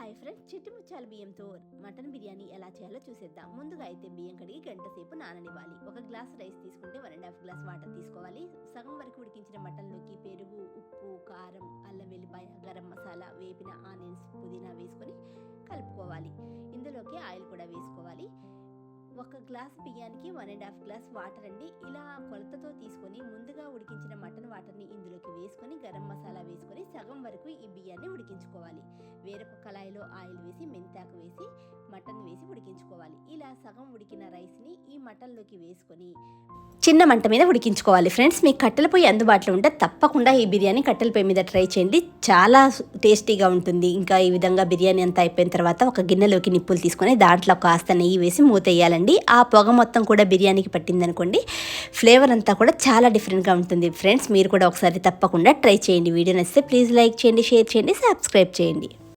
Hi friends, చిట్టుముచ్చాల బియ్యంతో mutton biryani ఎలా చేయాలో చూసేద్దాం. ముందుగా అయితే బియ్యం కడిగి గంట సేపు నాననివ్వాలి. ఒక గ్లాస్ రైస్ తీసుకుంటే 1.5 గ్లాస్ వాటర్ తీసుకోవాలి. సగం వరకు ఉడికించిన మటన్లోకి పెరుగు, ఉప్పు, కారం, అల్లం వెల్లిపాయ, గరం మసాలా, వేపిన ఆనియన్స్, పుదీనా వేసుకొని కలుపుకోవాలి. ఇందులోకి ఆయిల్ కూడా వేసుకోవాలి. ఒక గ్లాస్ బియ్యానికి 1.5 గ్లాస్ వాటర్ అండి. ఇలా కొలతతో తీసుకొని ముందుగా ఉడికించిన మటన్ వాటర్ని ఇందులోకి వేసుకొని గరం మసాలా వేసుకొని సగం వరకు ఈ బియ్యాన్ని ఉడికించుకోవాలి. వేరొక కళాయిలో ఆయిల్ వేసి మెంతాకు వేసి మటన్ వేసి ఉడికించుకోవాలి. ఇలా సగం ఉడికిన రైస్ని ఈ మటన్లోకి వేసుకొని చిన్న మంట మీద ఉడికించుకోవాలి. ఫ్రెండ్స్, మీకు కట్టెల పొయ్యి అందుబాటులో ఉంటే తప్పకుండా ఈ బిర్యానీ కట్టెల పొయ్యి మీద ట్రై చేయండి. చాలా టేస్టీగా ఉంటుంది. ఇంకా ఈ విధంగా బిర్యానీ అంతా అయిపోయిన తర్వాత ఒక గిన్నెలోకి నిప్పులు తీసుకొని దాంట్లో కాస్త నెయ్యి వేసి మూత వేయాలండి. ఆ పొగ మొత్తం కూడా బిర్యానీకి పట్టిందనుకోండి, ఫ్లేవర్ అంతా కూడా చాలా డిఫరెంట్గా ఉంటుంది. ఫ్రెండ్స్, మీరు కూడా ఒకసారి తప్పకుండా ట్రై చేయండి. వీడియో నచ్చితే ప్లీజ్ లైక్ చేయండి, షేర్ చేయండి, సబ్స్క్రైబ్ చేయండి.